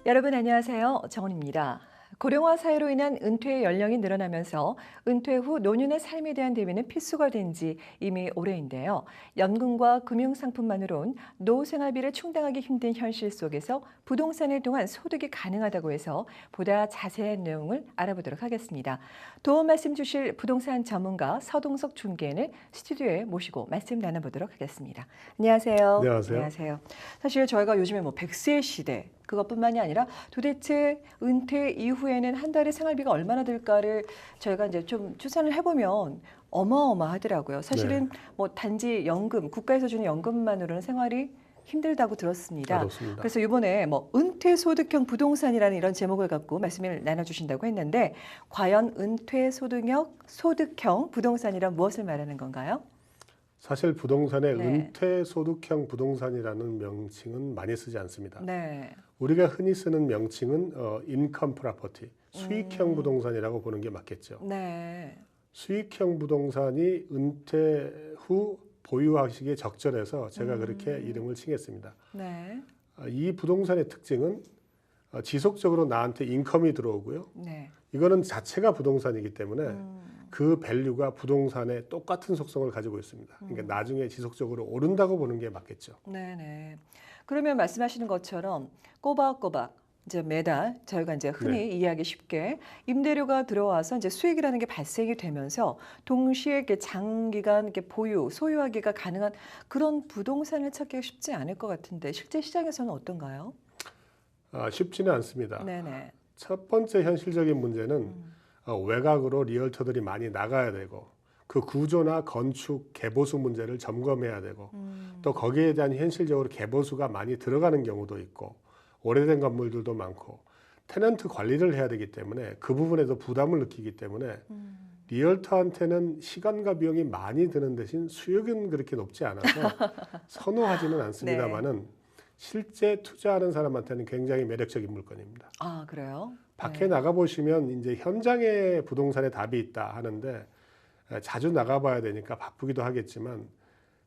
여러분 안녕하세요. 정은입니다. 고령화 사회로 인한 은퇴 연령이 늘어나면서 은퇴 후 노년의 삶에 대한 대비는 필수가 된 지 이미 오래인데요. 연금과 금융상품만으론 노후 생활비를 충당하기 힘든 현실 속에서 부동산을 통한 소득이 가능하다고 해서 보다 자세한 내용을 알아보도록 하겠습니다. 도움 말씀 주실 부동산 전문가 서동석 중개인을 스튜디오에 모시고 말씀 나눠보도록 하겠습니다. 안녕하세요. 안녕하세요. 안녕하세요. 사실 저희가 요즘에 100세 시대 그것뿐만이 아니라 도대체 은퇴 이후에는 한 달에 생활비가 얼마나 들까를 저희가 이제 좀 추산을 해보면 어마어마하더라고요. 사실은 단지 연금, 국가에서 주는 연금만으로는 생활이 힘들다고 들었습니다. 맞습니다. 그래서 이번에 은퇴소득형 부동산이라는 이런 제목을 갖고 말씀을 나눠주신다고 했는데 과연 은퇴소득형 부동산이란 무엇을 말하는 건가요? 사실 부동산에 네. 은퇴소득형 부동산이라는 명칭은 많이 쓰지 않습니다. 네. 우리가 흔히 쓰는 명칭은 인컴 프로퍼티, 수익형 부동산이라고 보는 게 맞겠죠. 네. 수익형 부동산이 은퇴 후 보유하시기에 적절해서 제가 그렇게 이름을 칭했습니다. 네. 이 부동산의 특징은 지속적으로 나한테 인컴이 들어오고요. 네. 이거는 자체가 부동산이기 때문에 그 밸류가 부동산의 똑같은 속성을 가지고 있습니다. 그러니까 나중에 지속적으로 오른다고 보는 게 맞겠죠. 네네. 그러면 말씀하시는 것처럼 꼬박꼬박 이제 매달 저희가 이제 흔히 이해하기 쉽게 임대료가 들어와서 이제 수익이라는 게 발생이 되면서 동시에 이렇게 장기간 이렇게 소유하기가 가능한 그런 부동산을 찾기가 쉽지 않을 것 같은데 실제 시장에서는 어떤가요? 쉽지는 않습니다. 네네. 첫 번째 현실적인 문제는 외곽으로 리얼터들이 많이 나가야 되고 그 구조나 건축, 개보수 문제를 점검해야 되고 또 거기에 대한 현실적으로 개보수가 많이 들어가는 경우도 있고 오래된 건물들도 많고 테넌트 관리를 해야 되기 때문에 그 부분에서 부담을 느끼기 때문에 리얼터한테는 시간과 비용이 많이 드는 대신 수익은 그렇게 높지 않아서 선호하지는 않습니다만은 실제 투자하는 사람한테는 굉장히 매력적인 물건입니다. 아, 그래요? 밖에 나가 보시면 이제 현장에 부동산에 답이 있다 하는데 자주 나가봐야 되니까 바쁘기도 하겠지만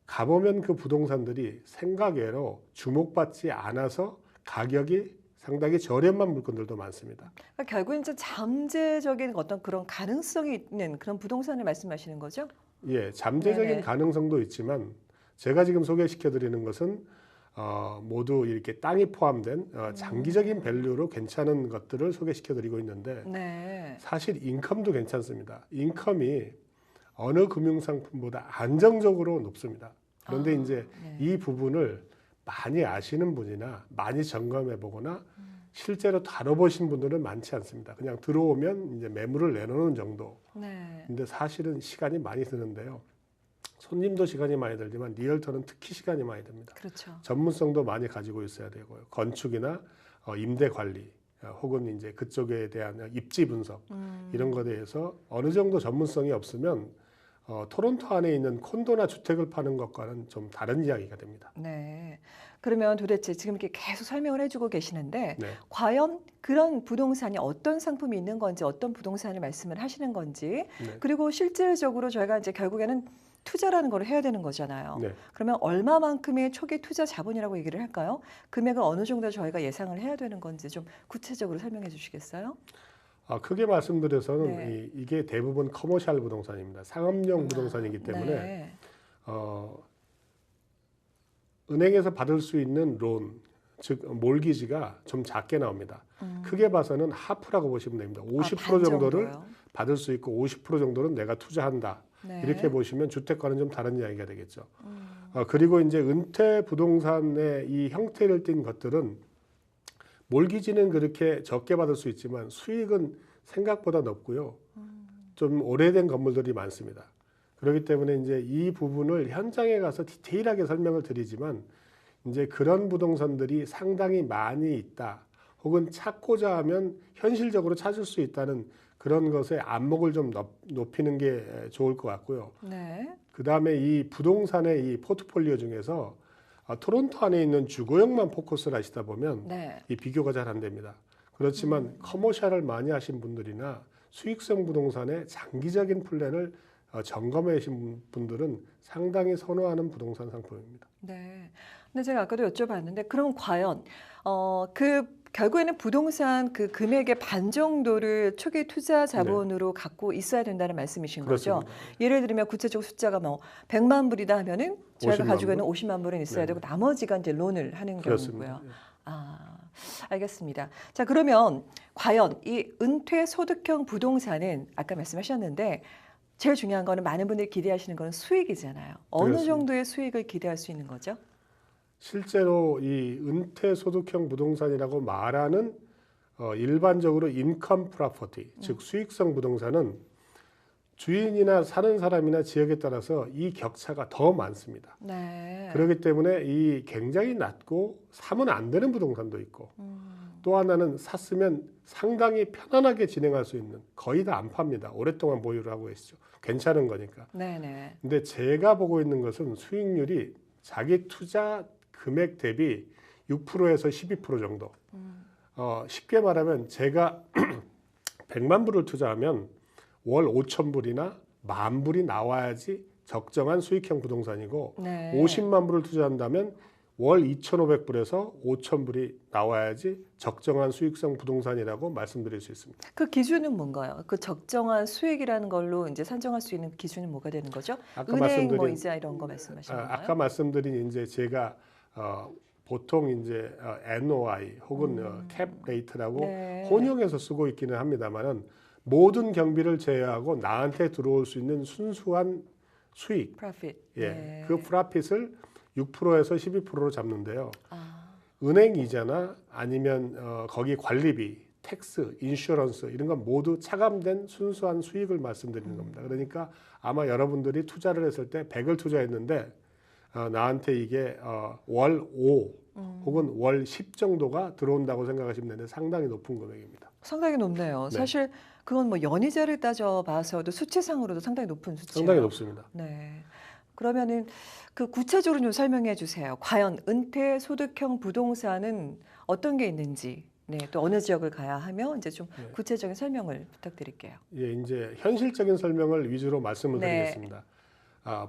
가보면 그 부동산들이 생각외로 주목받지 않아서 가격이 상당히 저렴한 물건들도 많습니다. 그러니까 결국은 이제 잠재적인 어떤 그런 가능성이 있는 그런 부동산을 말씀하시는 거죠? 예, 잠재적인 네네. 가능성도 있지만 제가 지금 소개시켜 드리는 것은 모두 이렇게 땅이 포함된 장기적인 밸류로 괜찮은 것들을 소개시켜 드리고 있는데 네. 사실 인컴도 괜찮습니다. 인컴이 어느 금융상품보다 안정적으로 높습니다. 그런데 이제 이 부분을 많이 아시는 분이나 많이 점검해 보거나 실제로 다뤄보신 분들은 많지 않습니다. 그냥 들어오면 이제 매물을 내놓는 정도. 네. 근데 사실은 시간이 많이 드는데요. 손님도 시간이 많이 들지만 리얼터는 특히 시간이 많이 듭니다. 그렇죠. 전문성도 많이 가지고 있어야 되고요. 건축이나 임대 관리 혹은 이제 그쪽에 대한 입지 분석 이런 것에 대해서 어느 정도 전문성이 없으면 토론토 안에 있는 콘도나 주택을 파는 것과는 좀 다른 이야기가 됩니다. 네. 그러면 도대체 지금 이렇게 계속 설명을 해주고 계시는데 네. 과연 그런 부동산이 어떤 상품이 있는 건지 어떤 부동산을 말씀을 하시는 건지 네. 그리고 실질적으로 저희가 이제 결국에는 투자라는 걸 해야 되는 거잖아요. 네. 그러면 얼마만큼의 초기 투자 자본이라고 얘기를 할까요? 금액은 어느 정도 저희가 예상을 해야 되는 건지 좀 구체적으로 설명해 주시겠어요? 크게 말씀드려서는 네. 이게 대부분 커머셜 부동산입니다. 상업용 부동산이기 때문에 네. 은행에서 받을 수 있는 론, 즉 몰기지가 좀 작게 나옵니다. 크게 봐서는 하프라고 보시면 됩니다. 50% 반 정도를 정도요? 받을 수 있고 50% 정도는 내가 투자한다. 네. 이렇게 보시면 주택과는 좀 다른 이야기가 되겠죠. 그리고 이제 은퇴 부동산의 이 형태를 띈 것들은 몰기지는 그렇게 적게 받을 수 있지만 수익은 생각보다 높고요. 좀 오래된 건물들이 많습니다. 그렇기 때문에 이제 이 부분을 현장에 가서 디테일하게 설명을 드리지만 이제 그런 부동산들이 상당히 많이 있다. 혹은 찾고자 하면 현실적으로 찾을 수 있다는 그런 것에 안목을 좀 높이는 게 좋을 것 같고요. 네. 그 다음에 이 부동산의 이 포트폴리오 중에서 토론토 안에 있는 주거용만 포커스를 하시다 보면 네. 이 비교가 잘 안 됩니다. 그렇지만 커머셜을 많이 하신 분들이나 수익성 부동산의 장기적인 플랜을 점검해 주신 분들은 상당히 선호하는 부동산 상품입니다. 네. 근데 제가 아까도 여쭤봤는데 그럼 과연 그 결국에는 부동산 그 금액의 반 정도를 초기 투자 자본으로 갖고 있어야 된다는 말씀이신 거죠. 그렇습니다. 예를 들면 구체적 숫자가 뭐 100만 불이다 하면은 저희가 50만 가지고 불? 있는 50만 불은 있어야 네네. 되고 나머지가 이제 론을 하는 그렇습니다. 경우고요. 아, 알겠습니다. 자, 그러면 과연 이 은퇴 소득형 부동산은 아까 말씀하셨는데 제일 중요한 거는 많은 분들이 기대하시는 거는 수익이잖아요. 어느 그렇습니다. 정도의 수익을 기대할 수 있는 거죠? 실제로 이 은퇴 소득형 부동산이라고 말하는 일반적으로 인컴 프로퍼티, 즉 수익성 부동산은 주인이나 사는 사람이나 지역에 따라서 이 격차가 더 많습니다. 네. 그렇기 때문에 이 굉장히 낮고 사면 안 되는 부동산도 있고 또 하나는 샀으면 상당히 편안하게 진행할 수 있는 거의 다 안 팝니다. 오랫동안 보유를 하고 계시죠. 괜찮은 거니까. 네네. 근데 제가 보고 있는 것은 수익률이 자기 투자 금액 대비 6%에서 12% 정도. 쉽게 말하면 제가 100만 불을 투자하면 월 5천 불이나 1만 불이 나와야지 적정한 수익형 부동산이고 네. 50만 불을 투자한다면 월 2,500불에서 5천 불이 나와야지 적정한 수익성 부동산이라고 말씀드릴 수 있습니다. 그 기준은 뭔가요? 그 적정한 수익이라는 걸로 이제 산정할 수 있는 기준은 뭐가 되는 거죠? 아까 은행 뭐 말씀드린 이자 이런 거 말씀하시는 건가요? 아까 말씀드린 이제 제가 보통 이제 NOI 혹은 캡 레이트라고 네. 혼용해서 쓰고 있기는 합니다만은 모든 경비를 제외하고 나한테 들어올 수 있는 순수한 수익, 프로핏. 예, 네. 그 프라핏을 6%에서 12%로 잡는데요. 아, 은행 이자나 아니면 거기 관리비, 텍스, 인슈런스 이런 건 모두 차감된 순수한 수익을 말씀드리는 겁니다. 그러니까 아마 여러분들이 투자를 했을 때 100을 투자했는데 나한테 이게 월 5 혹은 월 10 정도가 들어온다고 생각하시면 되는데 상당히 높은 금액입니다. 상당히 높네요. 네. 사실 그건 뭐 연이자를 따져봐서도 수치상으로도 상당히 높은 수치예요. 상당히 높습니다. 네. 그러면은 그 구체적으로 좀 설명해 주세요. 과연 은퇴 소득형 부동산은 어떤 게 있는지, 네, 또 어느 지역을 가야 하며 이제 좀 네. 구체적인 설명을 부탁드릴게요. 예, 이제 현실적인 설명을 위주로 말씀을 네. 드리겠습니다.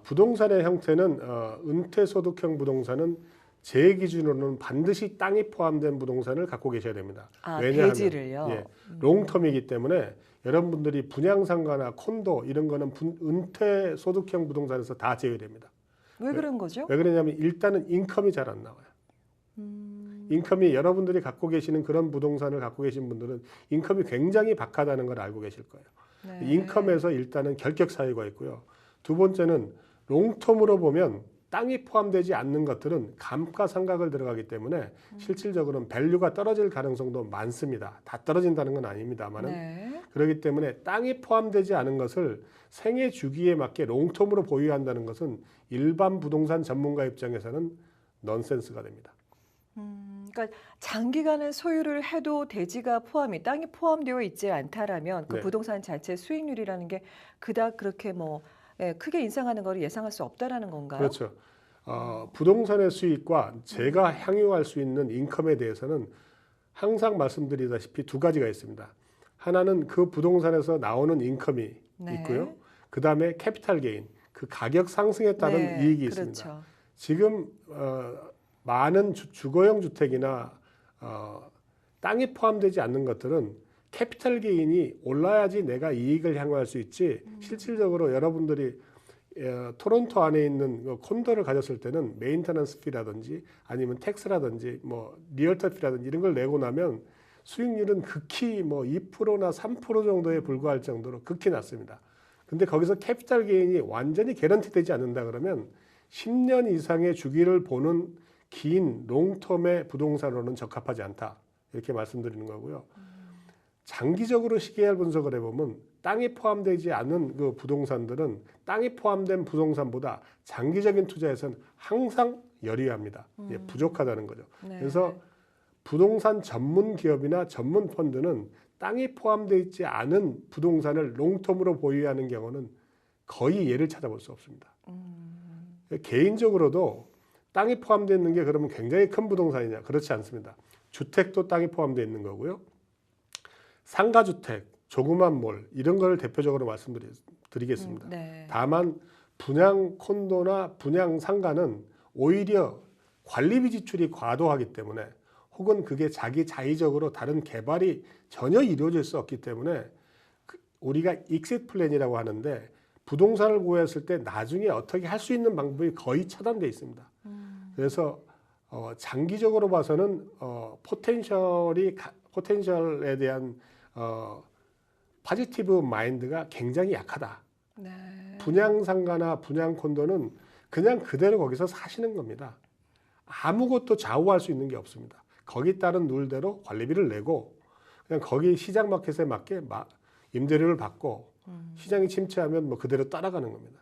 부동산의 형태는 은퇴 소득형 부동산은 제 기준으로는 반드시 땅이 포함된 부동산을 갖고 계셔야 됩니다. 아, 왜냐하면 대지를요. 예, 롱텀이기 때문에 여러분들이 분양상가나 콘도 이런 거는 은퇴 소득형 부동산에서 다 제외됩니다. 왜 그런 거죠? 왜 그러냐면 일단은 인컴이 잘 안 나와요. 인컴이 여러분들이 갖고 계시는 그런 부동산을 갖고 계신 분들은 인컴이 굉장히 박하다는 걸 알고 계실 거예요. 네. 인컴에서 일단은 결격 사유가 있고요. 두 번째는 롱텀으로 보면 땅이 포함되지 않는 것들은 감가상각을 들어가기 때문에 실질적으로는 밸류가 떨어질 가능성도 많습니다. 다 떨어진다는 건 아닙니다만은 네. 그렇기 때문에 땅이 포함되지 않은 것을 생애 주기에 맞게 롱텀으로 보유한다는 것은 일반 부동산 전문가 입장에서는 넌센스가 됩니다. 그러니까 장기간을 소유를 해도 대지가 포함이 땅이 포함되어 있지 않다라면 그 네. 부동산 자체 수익률이라는 게 그닥 그렇게 뭐 예, 크게 인상하는 걸 예상할 수 없다라는 건가요? 그렇죠. 부동산의 수익과 제가 향유할 수 있는 인컴에 대해서는 항상 말씀드리다시피 두 가지가 있습니다. 하나는 그 부동산에서 나오는 인컴이 네. 있고요. 그 다음에 캐피탈 게인, 그 가격 상승에 따른 네, 이익이 그렇죠. 있습니다. 지금 많은 주거용 주택이나 땅이 포함되지 않는 것들은 캐피탈 게인이 올라야지 내가 이익을 향유할 수 있지 실질적으로 여러분들이 토론토 안에 있는 콘도를 가졌을 때는 메인터넌스 피라든지 아니면 텍스라든지 뭐 리얼터 피라든지 이런 걸 내고 나면 수익률은 극히 뭐 2%나 3% 정도에 불과할 정도로 극히 낮습니다. 근데 거기서 캐피탈 게인이 완전히 개런티 되지 않는다 그러면 10년 이상의 주기를 보는 긴 롱텀의 부동산으로는 적합하지 않다. 이렇게 말씀드리는 거고요. 장기적으로 시계열 분석을 해보면 땅이 포함되지 않은 그 부동산들은 땅이 포함된 부동산보다 장기적인 투자에서는 항상 열의합니다. 예, 부족하다는 거죠. 네. 그래서 부동산 전문 기업이나 전문 펀드는 땅이 포함되어 있지 않은 부동산을 롱텀으로 보유하는 경우는 거의 예를 찾아볼 수 없습니다. 개인적으로도 땅이 포함되어 있는 게 그러면 굉장히 큰 부동산이냐? 그렇지 않습니다. 주택도 땅이 포함되어 있는 거고요. 상가주택, 조그만 몰 이런 걸 대표적으로 말씀드리겠습니다. 네. 다만 분양 콘도나 분양 상가는 오히려 관리비 지출이 과도하기 때문에 혹은 그게 자기 자의적으로 다른 개발이 전혀 이루어질 수 없기 때문에 우리가 익sit 플랜이라고 하는데 부동산을 보유했을 때 나중에 어떻게 할 수 있는 방법이 거의 차단되어 있습니다. 그래서 장기적으로 봐서는 포텐셜에 대한 포지티브 마인드가 굉장히 약하다. 네. 분양상가나 분양콘도는 그냥 그대로 거기서 사시는 겁니다. 아무것도 좌우할 수 있는 게 없습니다. 거기 따른 룰대로 관리비를 내고 그냥 거기 시장 마켓에 맞게 임대료를 받고 시장이 침체하면 뭐 그대로 따라가는 겁니다.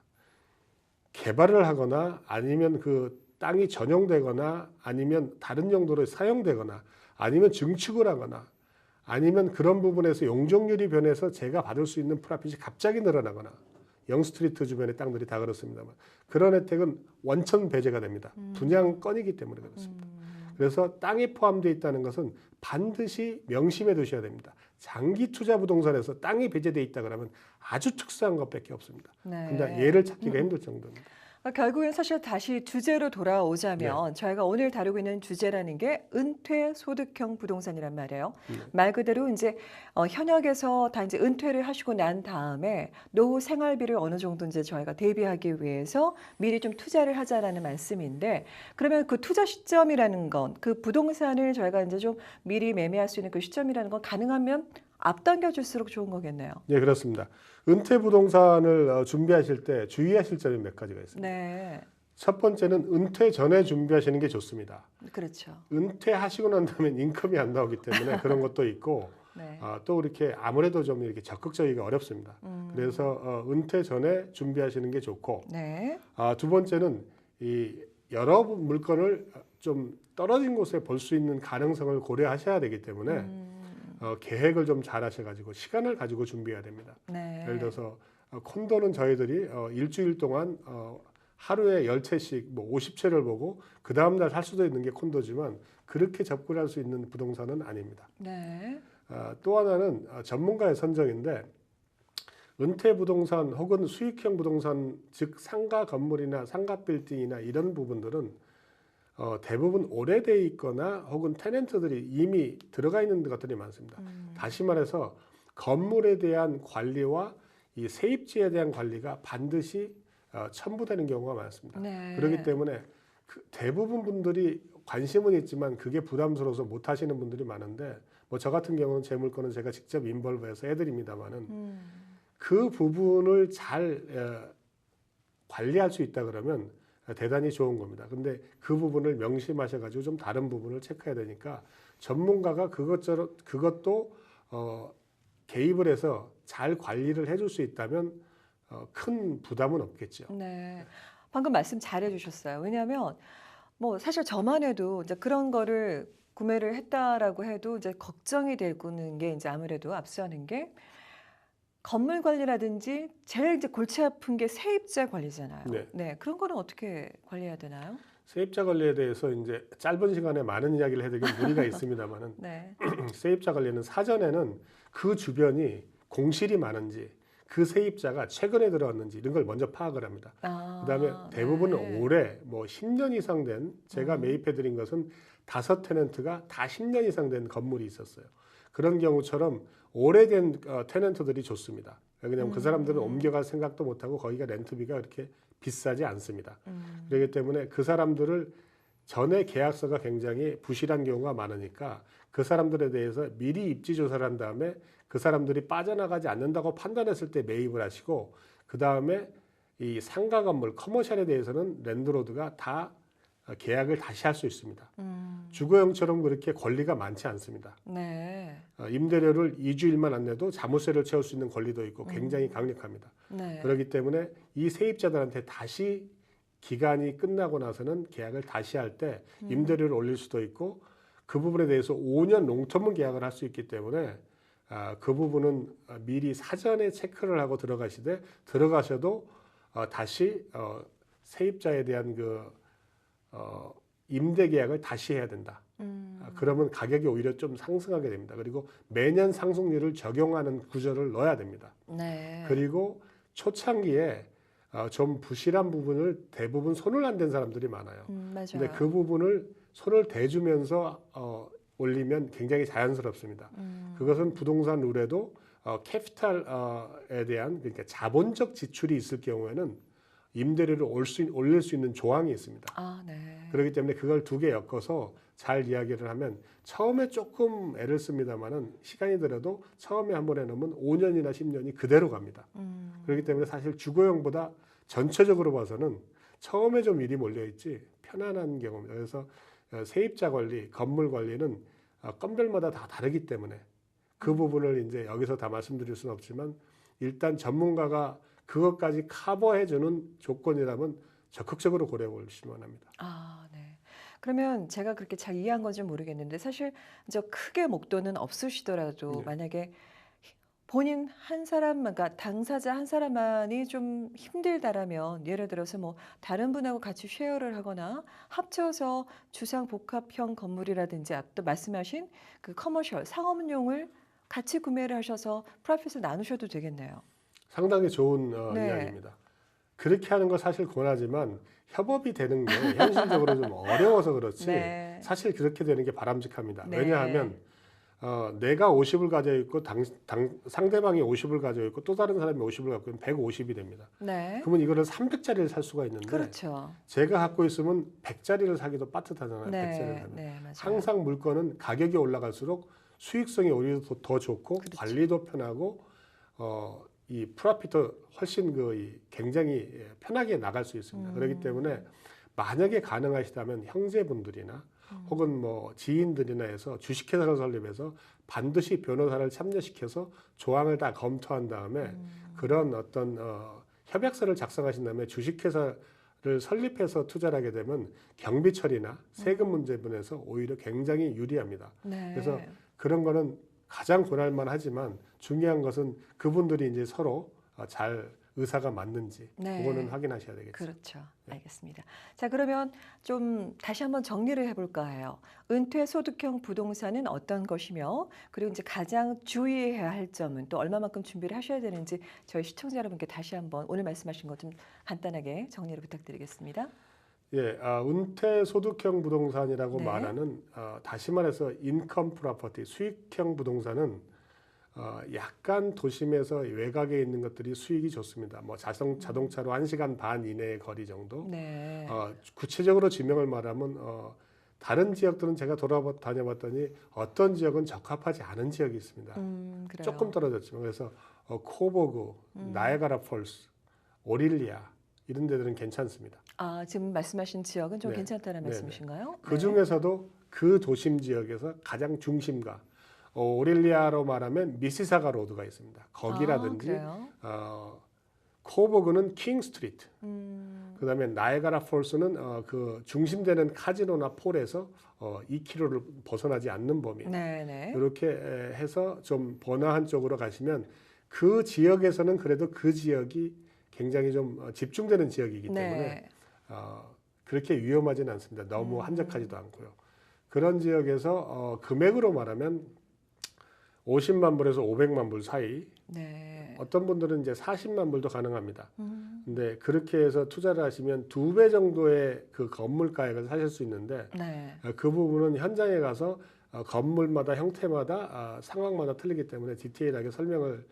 개발을 하거나 아니면 그 땅이 전용되거나 아니면 다른 용도로 사용되거나 아니면 증축을 하거나 아니면 그런 부분에서 용적률이 변해서 제가 받을 수 있는 프라핏이 갑자기 늘어나거나 영스트리트 주변의 땅들이 다 그렇습니다만 그런 혜택은 원천 배제가 됩니다. 분양권이기 때문에 그렇습니다. 그래서 땅이 포함되어 있다는 것은 반드시 명심해 두셔야 됩니다. 장기 투자 부동산에서 땅이 배제되어 있다 그러면 아주 특수한 것밖에 없습니다. 네. 근데 예를 찾기가 힘들 정도입니다. 결국엔 사실 다시 주제로 돌아오자면 저희가 오늘 다루고 있는 주제라는 게 은퇴 소득형 부동산이란 말이에요. 말 그대로 이제 현역에서 다 이제 은퇴를 하시고 난 다음에 노후 생활비를 어느 정도 이제 저희가 대비하기 위해서 미리 좀 투자를 하자라는 말씀인데 그러면 그 투자 시점이라는 건 그 부동산을 저희가 이제 좀 미리 매매할 수 있는 그 시점이라는 건 가능하면 앞당겨 줄수록 좋은 거겠네요. 네, 그렇습니다. 은퇴 부동산을 준비하실 때 주의하실 점이 몇 가지가 있습니다. 네, 첫 번째는 은퇴 전에 준비하시는 게 좋습니다. 그렇죠. 은퇴하시고 난 다음에 인컴이 안 나오기 때문에 그런 것도 있고 네. 또 이렇게 아무래도 좀 이렇게 적극적이기가 어렵습니다. 그래서 은퇴 전에 준비하시는 게 좋고 네. 두 번째는 이 여러 물건을 좀 떨어진 곳에 볼 수 있는 가능성을 고려하셔야 되기 때문에 계획을 좀 잘 하셔가지고 시간을 가지고 준비해야 됩니다. 네. 예를 들어서 콘도는 저희들이 일주일 동안 하루에 10채씩 뭐 50채를 보고 그 다음날 살 수도 있는 게 콘도지만 그렇게 접근할 수 있는 부동산은 아닙니다. 네. 또 하나는 전문가의 선정인데 은퇴 부동산 혹은 수익형 부동산 즉 상가 건물이나 상가 빌딩이나 이런 부분들은 대부분 오래돼 있거나 혹은 테넌트들이 이미 들어가 있는 것들이 많습니다. 다시 말해서 건물에 대한 관리와 이 세입지에 대한 관리가 반드시 첨부되는 경우가 많습니다. 네. 그렇기 때문에 대부분 분들이 관심은 있지만 그게 부담스러워서 못 하시는 분들이 많은데 뭐 저 같은 경우는 제 물건은 제가 직접 인벌브해서 해드립니다만은 그 부분을 잘 관리할 수 있다 그러면 대단히 좋은 겁니다. 근데 그 부분을 명심하셔가지고 좀 다른 부분을 체크해야 되니까 전문가가 그것도 개입을 해서 잘 관리를 해줄 수 있다면 큰 부담은 없겠죠. 네. 방금 말씀 잘해 주셨어요. 왜냐하면 뭐 사실 저만 해도 이제 그런 거를 구매를 했다라고 해도 이제 걱정이 되는 게 이제 아무래도 앞서는 게 건물 관리라든지 제일 이제 골치 아픈 게 세입자 관리잖아요. 네. 네, 그런 거는 어떻게 관리해야 되나요? 세입자 관리에 대해서 이제 짧은 시간에 많은 이야기를 해드리긴 무리가 있습니다만은 네. 세입자 관리는 사전에는 그 주변이 공실이 많은지 그 세입자가 최근에 들어왔는지 이런 걸 먼저 파악을 합니다. 그다음에 대부분 네. 올해 뭐 10년 이상 된 제가 매입해드린 것은 5테넌트가 다 10년 이상 된 건물이 있었어요. 그런 경우처럼 오래된 테넌트들이 좋습니다. 왜냐하면 그 사람들은 옮겨갈 생각도 못하고 거기가 렌트비가 그렇게 비싸지 않습니다. 그렇기 때문에 그 사람들을 전에 계약서가 굉장히 부실한 경우가 많으니까 그 사람들에 대해서 미리 입지 조사를 한 다음에 그 사람들이 빠져나가지 않는다고 판단했을 때 매입을 하시고 그 다음에 이 상가 건물 커머셜에 대해서는 랜드로드가 다 계약을 다시 할 수 있습니다. 주거용처럼 그렇게 권리가 많지 않습니다. 네. 임대료를 2주일만 안 내도 자물쇠를 채울 수 있는 권리도 있고 굉장히 강력합니다. 네. 그렇기 때문에 이 세입자들한테 다시 기간이 끝나고 나서는 계약을 다시 할 때 임대료를 올릴 수도 있고 그 부분에 대해서 5년 롱텀은 계약을 할 수 있기 때문에 그 부분은 미리 사전에 체크를 하고 들어가셔도 다시 세입자에 대한 임대 계약을 다시 해야 된다. 그러면 가격이 오히려 좀 상승하게 됩니다. 그리고 매년 상승률을 적용하는 구조를 넣어야 됩니다. 네. 그리고 초창기에 좀 부실한 부분을 대부분 손을 안 댄 사람들이 많아요. 맞아요. 근데 그 부분을 손을 대주면서 올리면 굉장히 자연스럽습니다. 그것은 부동산 룰에도 캐피탈에 대한 그러니까 자본적 지출이 있을 경우에는 임대료를 올릴 수 있는 조항이 있습니다. 아, 네. 그렇기 때문에 그걸 두 개 엮어서 잘 이야기를 하면 처음에 조금 애를 씁니다만은 시간이 들어도 처음에 한 번에 넣으면 5년이나 10년이 그대로 갑니다. 그렇기 때문에 사실 주거용보다 전체적으로 봐서는 처음에 좀 일이 몰려있지 편안한 경우입니다. 그래서 세입자 관리, 건물 관리는 건별마다 다 다르기 때문에 그 부분을 이제 여기서 다 말씀드릴 수는 없지만 일단 전문가가 그것까지 커버해주는 조건이라면 적극적으로 고려해 보시기 원합니다. 아, 네. 그러면 제가 그렇게 잘 이해한 건지 모르겠는데 사실 이제 크게 목돈은 없으시더라도 네. 만약에 본인 한 사람, 그러니까 당사자 한 사람만이 좀 힘들다라면 예를 들어서 뭐 다른 분하고 같이 쉐어를 하거나 합쳐서 주상 복합형 건물이라든지 아까 말씀하신 그 커머셜 상업용을 같이 구매를 하셔서 프로핏을 나누셔도 되겠네요. 상당히 좋은 네. 이야기입니다. 그렇게 하는 거 사실 권하지만 협업이 되는 게 현실적으로 좀 어려워서 그렇지 네. 사실 그렇게 되는 게 바람직합니다. 네. 왜냐하면 내가 50을 가지고 있고 상대방이 50을 가지고 있고 또 다른 사람이 50을 갖고 있으면 150이 됩니다. 네. 그러면 이거를 300짜리를 살 수가 있는데 그렇죠. 제가 갖고 있으면 100짜리를 사기도 빠듯하잖아요. 100짜리를 네. 사면. 네, 맞아요. 항상 물건은 가격이 올라갈수록 수익성이 오히려 더 좋고 그렇죠. 관리도 편하고 이 프로핏도 훨씬 굉장히 편하게 나갈 수 있습니다. 그렇기 때문에 만약에 가능하시다면 형제분들이나 혹은 뭐 지인들이나 해서 주식회사를 설립해서 반드시 변호사를 참여시켜서 조항을 다 검토한 다음에 그런 어떤 협약서를 작성하신 다음에 주식회사를 설립해서 투자를 하게 되면 경비 처리나 세금 문제분에서 오히려 굉장히 유리합니다. 네. 그래서 그런 거는 가장 권할만 하지만 중요한 것은 그분들이 이제 서로 잘 의사가 맞는지 네. 그거는 확인하셔야 되겠죠. 그렇죠. 알겠습니다. 자, 그러면 좀 다시 한번 정리를 해볼까 해요. 은퇴 소득형 부동산은 어떤 것이며 그리고 이제 가장 주의해야 할 점은 또 얼마만큼 준비를 하셔야 되는지 저희 시청자 여러분께 다시 한번 오늘 말씀하신 것 좀 간단하게 정리를 부탁드리겠습니다. 예, 은퇴 소득형 부동산이라고 네. 말하는 다시 말해서 인컴 프로퍼티 수익형 부동산은 약간 도심에서 외곽에 있는 것들이 수익이 좋습니다. 뭐 자동차로 1시간 반 이내의 거리 정도. 네. 구체적으로 지명을 말하면 다른 지역들은 제가 다녀봤더니 어떤 지역은 적합하지 않은 지역이 있습니다. 그래요. 조금 떨어졌지만 그래서 코보그, 나이아가라 폴스, 오릴리아 이런 데들은 괜찮습니다. 아, 지금 말씀하신 지역은 좀 네. 괜찮다는 네, 말씀이신가요? 그 중에서도 그 도심 지역에서 가장 중심가 오릴리아로 말하면 미시사가 로드가 있습니다. 거기라든지 코보그는 킹 스트리트. 그다음에 나이아가라 폴스는 그 중심되는 카지노나 폴에서 2km를 벗어나지 않는 범위. 네. 이렇게 해서 좀 번화한 쪽으로 가시면 그 지역에서는 그래도 그 지역이 굉장히 좀 집중되는 지역이기 때문에 네. 그렇게 위험하지는 않습니다. 너무 한적하지도 않고요. 그런 지역에서 금액으로 말하면 50만 불에서 500만 불 사이. 네. 어떤 분들은 이제 40만 불도 가능합니다. 근데 그렇게 해서 투자를 하시면 2배 정도의 그 건물 가액을 사실 수 있는데 네. 그 부분은 현장에 가서 건물마다 형태마다 상황마다 틀리기 때문에 디테일하게 설명을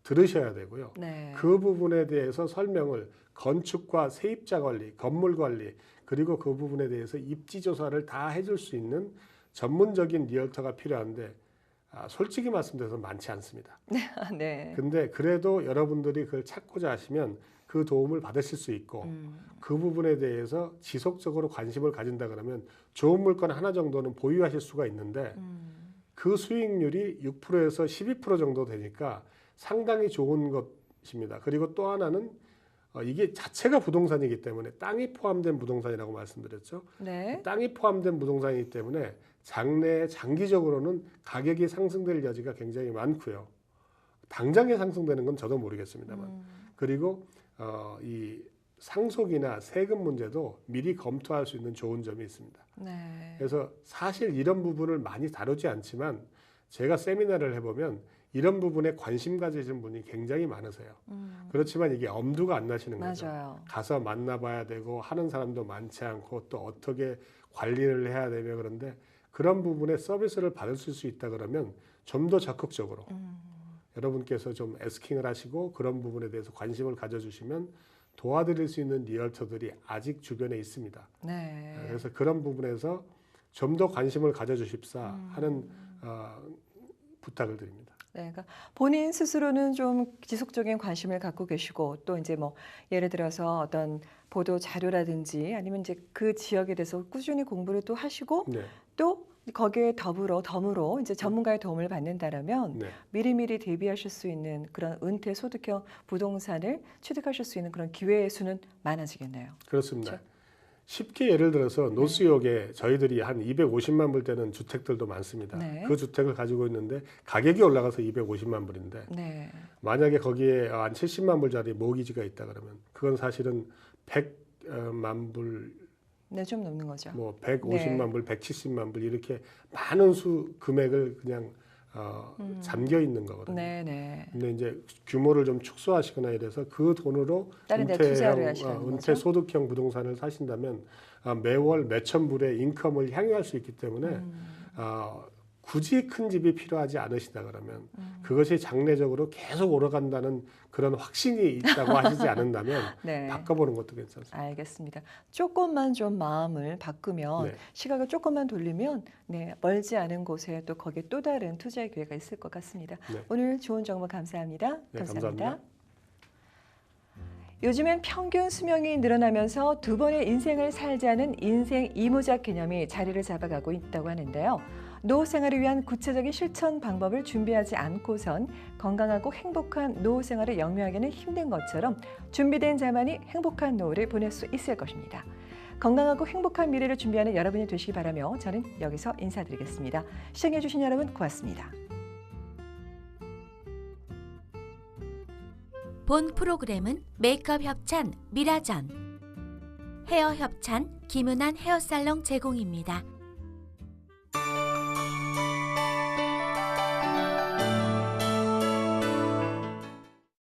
들으셔야 되고요. 네. 그 부분에 대해서 설명을 건축과 세입자 관리, 건물 관리 그리고 그 부분에 대해서 입지 조사를 다 해줄 수 있는 전문적인 리얼터가 필요한데 솔직히 말씀드려서 많지 않습니다. 네. 근데 그래도 여러분들이 그걸 찾고자 하시면 그 도움을 받으실 수 있고 그 부분에 대해서 지속적으로 관심을 가진다 그러면 좋은 물건 하나 정도는 보유하실 수가 있는데 그 수익률이 6%에서 12% 정도 되니까 상당히 좋은 것입니다. 그리고 또 하나는 이게 자체가 부동산이기 때문에 땅이 포함된 부동산이라고 말씀드렸죠. 네. 땅이 포함된 부동산이기 때문에 장래에 장기적으로는 가격이 상승될 여지가 굉장히 많고요. 당장에 상승되는 건 저도 모르겠습니다만. 그리고 이 상속이나 세금 문제도 미리 검토할 수 있는 좋은 점이 있습니다. 네. 그래서 사실 이런 부분을 많이 다루지 않지만 제가 세미나를 해보면 이런 부분에 관심 가지신 분이 굉장히 많으세요. 그렇지만 이게 엄두가 안 나시는 거죠. 맞아요. 가서 만나봐야 되고 하는 사람도 많지 않고 또 어떻게 관리를 해야 되며 그런데 그런 부분에 서비스를 받을 수 있다 그러면 좀 더 적극적으로 여러분께서 좀 애스킹을 하시고 그런 부분에 대해서 관심을 가져주시면 도와드릴 수 있는 리얼터들이 아직 주변에 있습니다. 네. 그래서 그런 부분에서 좀 더 관심을 가져주십사 하는 부탁을 드립니다. 네, 그러니까 본인 스스로는 좀 지속적인 관심을 갖고 계시고 또 이제 뭐 예를 들어서 어떤 보도 자료라든지 아니면 이제 그 지역에 대해서 꾸준히 공부를 또 하시고 네, 또 거기에 덤으로 이제 전문가의 도움을 받는다라면 네, 미리미리 대비하실 수 있는 그런 은퇴 소득형 부동산을 취득하실 수 있는 그런 기회의 수는 많아지겠네요. 그렇습니다. 그렇죠? 쉽게 예를 들어서 노스역에 저희들이 한 250만 불 되는 주택들도 많습니다. 네. 그 주택을 가지고 있는데 가격이 올라가서 250만 불인데 네. 만약에 거기에 한 70만 불짜리 모기지가 있다 그러면 그건 사실은 100만 불, 네, 좀 넘는 거죠. 뭐 150만 네. 불, 170만 불 이렇게 많은 금액을 그냥 잠겨 있는 거거든요. 네, 네. 근데 이제 규모를 좀 축소하시거나 이래서 그 돈으로 다른 데 투자를 하시는 거죠? 은퇴 소득형 부동산을 사신다면 매월 몇천 불의 인컴을 향유할 수 있기 때문에 굳이 큰 집이 필요하지 않으시다 그러면 그것이 장래적으로 계속 오르간다는 그런 확신이 있다고 하시지 않는다면 네. 바꿔보는 것도 괜찮습니다. 알겠습니다. 조금만 좀 마음을 바꾸면 네. 시각을 조금만 돌리면 네, 멀지 않은 곳에 또 거기에 또 다른 투자의 기회가 있을 것 같습니다. 네. 오늘 좋은 정보 감사합니다. 네, 감사합니다. 감사합니다. 요즘엔 평균 수명이 늘어나면서 두 번의 인생을 살자는 인생 이무작 개념이 자리를 잡아가고 있다고 하는데요. 노후 생활을 위한 구체적인 실천 방법을 준비하지 않고선 건강하고 행복한 노후 생활을 영위하기는 힘든 것처럼 준비된 자만이 행복한 노후를 보낼 수 있을 것입니다. 건강하고 행복한 미래를 준비하는 여러분이 되시기 바라며 저는 여기서 인사드리겠습니다. 시청해주신 여러분 고맙습니다. 본 프로그램은 메이크업 협찬 미라전, 헤어 협찬 김은한 헤어살롱 제공입니다.